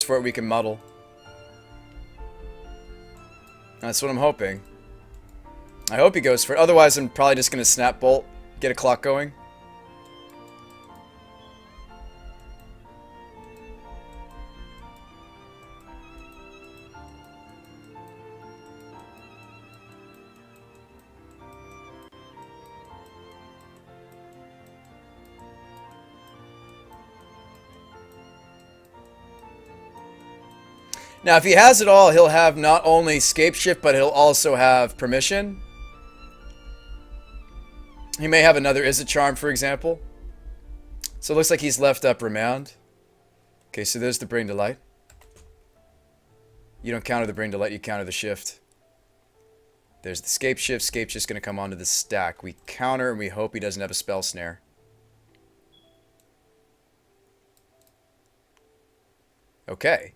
for it, we can muddle. That's what I'm hoping. I hope he goes for it. Otherwise, I'm probably just going to snap bolt, get a clock going. Now, if he has it all, he'll have not only scape shift, but he'll also have permission. He may have another Is It Charm, for example. So it looks like he's left up Remand. Okay, so there's the Bring to Light. You don't counter the Bring to Light, you counter the shift. There's the scape shift. Scape's just going to come onto the stack. We counter and we hope he doesn't have a spell snare. Okay.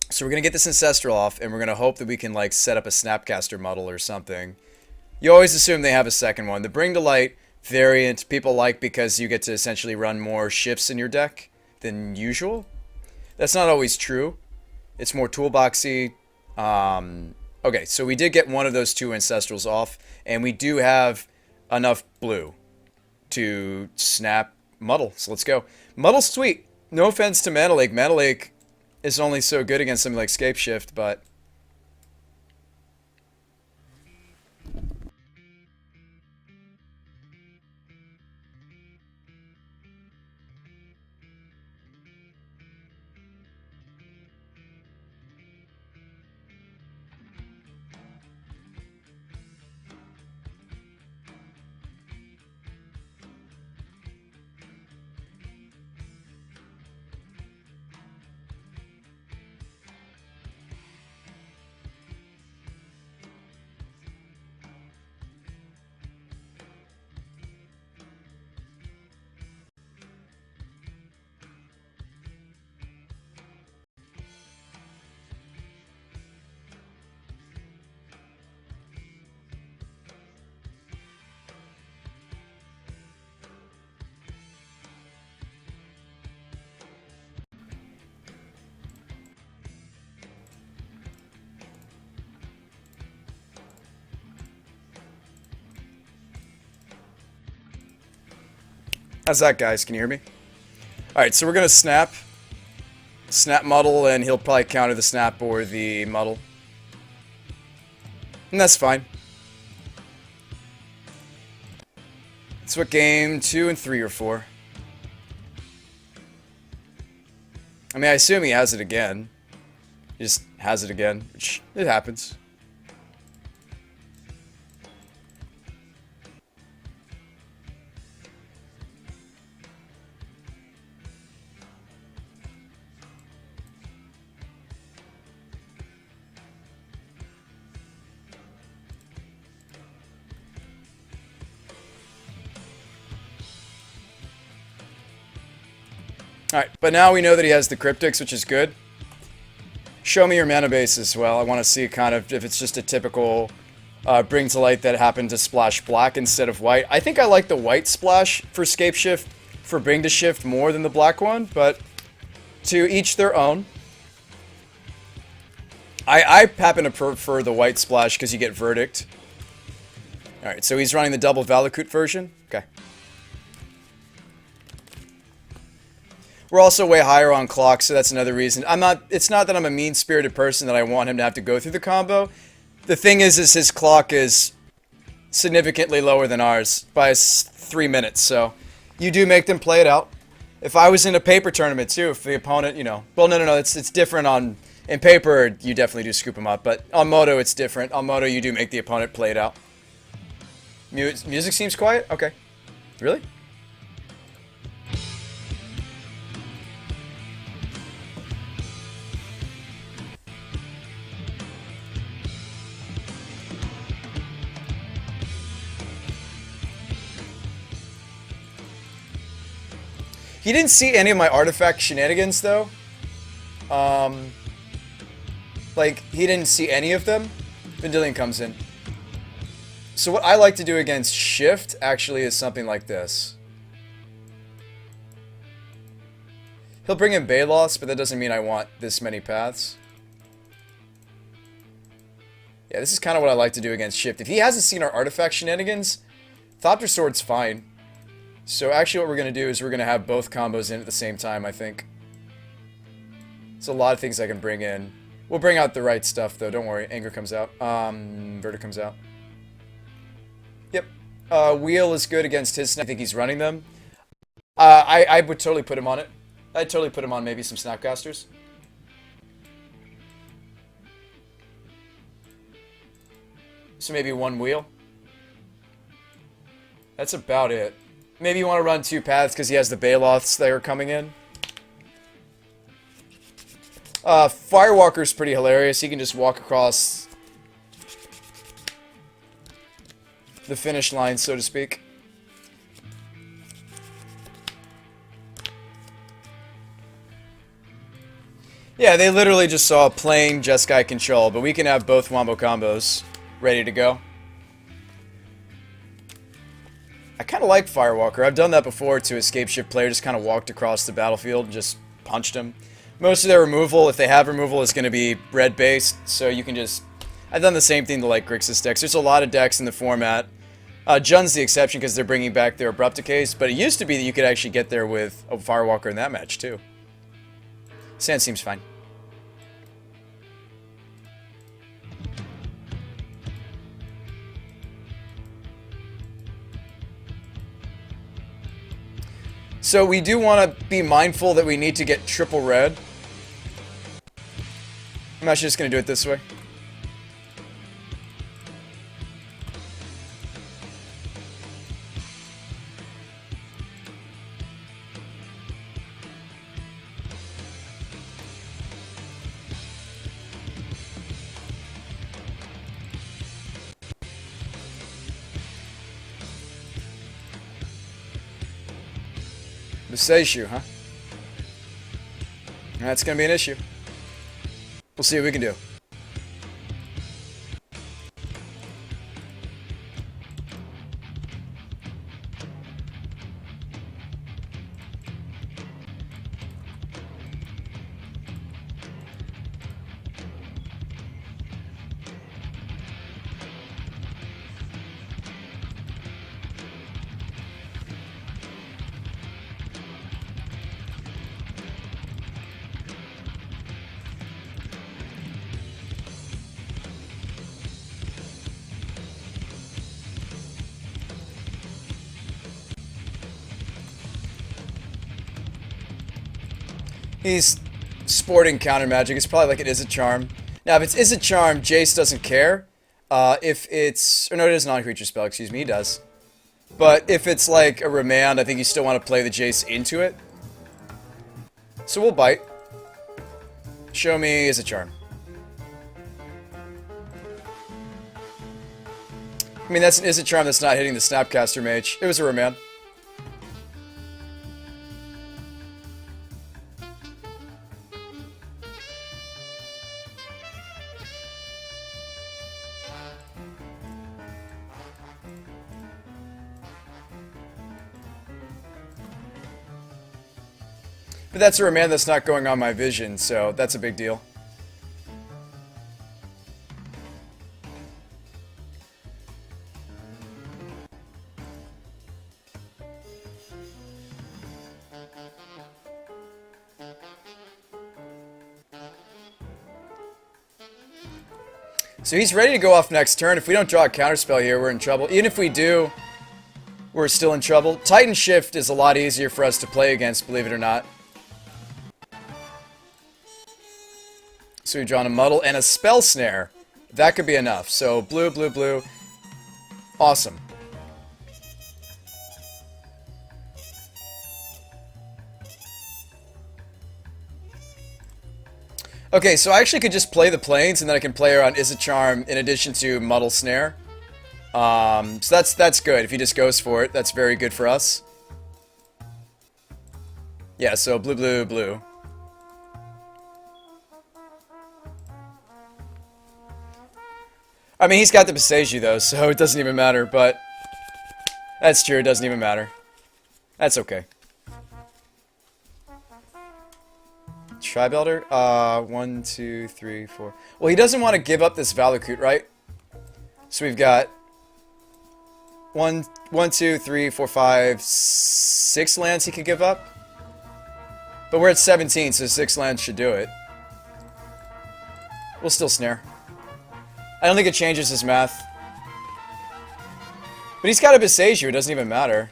So we're going to get this Ancestral off, and we're going to hope that we can, like, set up a Snapcaster muddle or something. You always assume they have a second one. The Bring to Light variant people like because you get to essentially run more shifts in your deck than usual. That's not always true. It's more toolboxy. Okay, so we did get one of those two Ancestrals off, and we do have enough blue to snap Muddle. So let's go. Muddle's sweet. No offense to Mana Lake. Mana Lake is only so good against something like Scape Shift, but... How's that, guys? Can you hear me? Alright, so we're going to snap. Snap Muddle, and he'll probably counter the snap or the Muddle. And that's fine. That's what game 2 and 3 are for. I mean, I assume he has it again. He just has it again, which it happens. Alright, but now we know that he has the Cryptics, which is good. Show me your mana base as well. I want to see kind of if it's just a typical Bring to Light that happened to splash black instead of white. I think I like the white splash for Scape Shift, for Bring to Shift more than the black one, but to each their own. I happen to prefer the white splash because you get Verdict. Alright, so he's running the double Valakut version. Okay. We're also way higher on clock, so that's another reason. It's not that I'm a mean-spirited person that I want him to have to go through the combo. The thing is his clock is significantly lower than ours by 3 minutes, so you do make them play it out. If I was in a paper tournament too, if the opponent, you know, well, no, it's different in paper, you definitely do scoop them up, but on Moto it's different. On Moto you do make the opponent play it out. Music seems quiet? Okay. Really? He didn't see any of my artifact shenanigans, though. Like, he didn't see any of them. Vendilion comes in. So what I like to do against Shift, actually, is something like this. He'll bring in Balos, but that doesn't mean I want this many paths. Yeah, this is kind of what I like to do against Shift. If he hasn't seen our artifact shenanigans, Thopter Sword's fine. So actually what we're going to do is we're going to have both combos in at the same time, I think. There's a lot of things I can bring in. We'll bring out the right stuff, though. Don't worry. Anger comes out. Verta comes out. Yep. Wheel is good against his snap. I think he's running them. I would totally put him on it. I'd totally put him on maybe some Snapcasters. So maybe one wheel. That's about it. Maybe you want to run 2 paths because he has the Baloths that are coming in. Firewalker's pretty hilarious. He can just walk across the finish line, so to speak. Yeah, they literally just saw plain Jeskai control, but we can have both Wombo combos ready to go. I kind of like Firewalker. I've done that before to escape shift player. Just kind of walked across the battlefield and just punched him. Most of their removal, if they have removal, is going to be red based, so you can just... I've done the same thing to like Grixis decks. There's a lot of decks in the format. Jun's the exception because they're bringing back their Abrupt Decays, but it used to be that you could actually get there with a Firewalker in that match too. Sand seems fine. So we do want to be mindful that we need to get triple red. I'm actually just going to do it this way. Beseju, huh? That's going to be an issue. We'll see what we can do. He's sporting counter magic. It's probably like it is a charm. Now, if it is a charm, Jace doesn't care. If it's... Or no, it is a non-creature spell, excuse me, he does. But if it's like a remand, I think you still want to play the Jace into it. So we'll bite. Show me is a charm. I mean, that's an is a charm that's not hitting the Snapcaster Mage. It was a remand. But that's a remand that's not going on my vision, so that's a big deal. So he's ready to go off next turn. If we don't draw a counterspell here, we're in trouble. Even if we do, we're still in trouble. Titan Shift is a lot easier for us to play against, believe it or not. So we've drawn a Muddle and a Spell Snare. That could be enough. So blue, blue, blue. Awesome. Okay, so I actually could just play the Plains, and then I can play around Is a Charm in addition to Muddle Snare. So that's good. If he just goes for it, that's very good for us. Yeah, so blue, blue, blue. I mean, he's got the Beseju, though, so it doesn't even matter, but... That's true, it doesn't even matter. That's okay. Tribe Elder? 1, 2, 3, 4. Well, he doesn't want to give up this Valakut, right? So we've got 1, 2, 3, 4, 5, 6 lands he could give up. But we're at 17, so 6 lands should do it. We'll still snare. I don't think it changes his math. But he's got a Beseiju, it doesn't even matter.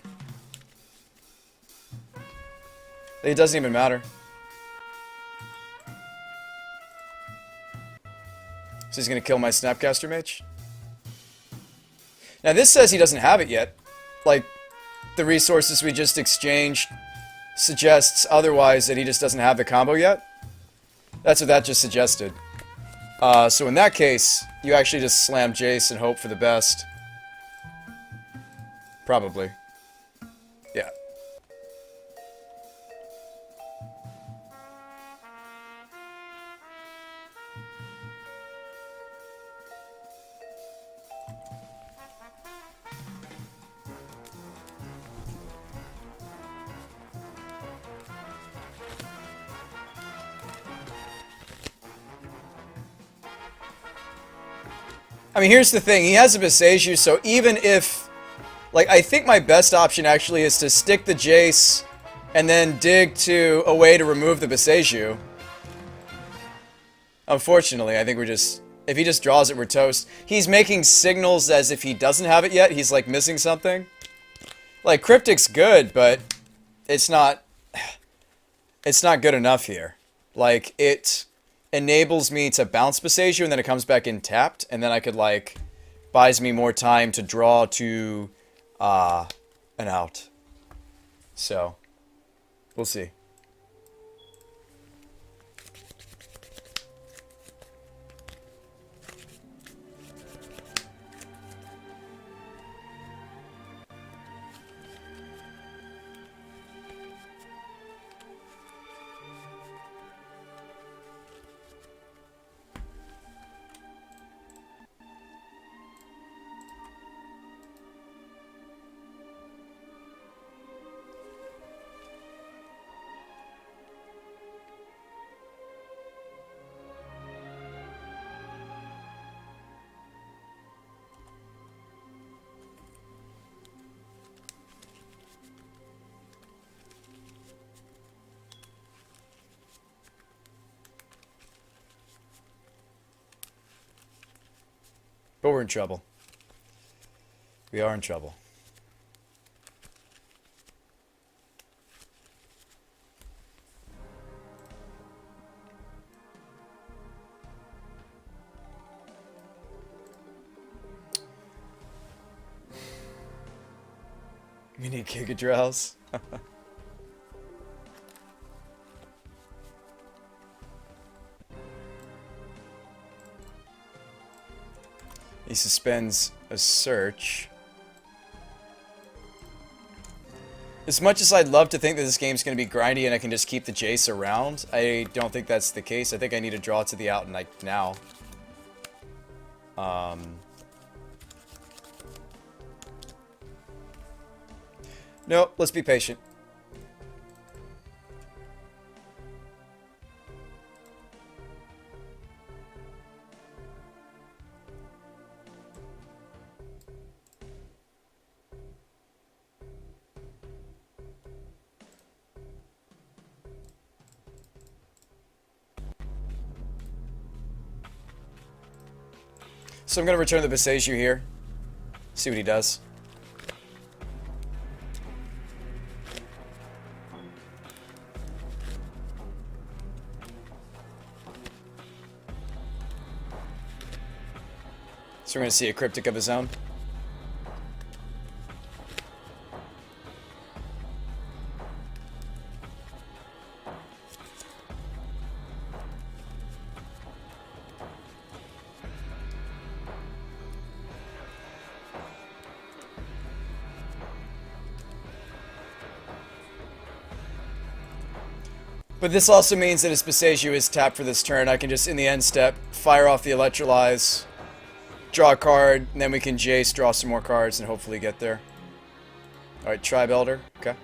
It doesn't even matter. So he's going to kill my Snapcaster Mage? Now this says he doesn't have it yet. Like, the resources we just exchanged suggests otherwise, that he just doesn't have the combo yet. That's what that just suggested. So in that case, you actually just slam Jace and hope for the best. Probably. Yeah. I mean, here's the thing. He has a Beseiju, so even if... Like, I think my best option actually is to stick the Jace and then dig to a way to remove the Beseiju. Unfortunately, I think we're just... If he just draws it, we're toast. He's making signals as if he doesn't have it yet. He's, like, missing something. Like, Cryptic's good, but it's not... It's not good enough here. Like, it enables me to bounce Beseiju, and then it comes back in tapped, and then I could, like... Buys me more time to draw to... an out. So, we'll see. But we're in trouble. We are in trouble. We need Gigadrowse. He suspends a search. As much as I'd love to think that this game's going to be grindy and I can just keep the Jace around, I don't think that's the case. I think I need to draw to the out and like now. No, let's be patient. So I'm going to return the Beseiju here. See what he does. So we're going to see a Cryptic of his own. But this also means that his Beseiju is tapped for this turn. I can just, in the end step, fire off the Electrolyze, draw a card, and then we can Jace, draw some more cards, and hopefully get there. Alright, Tribe Elder. Okay.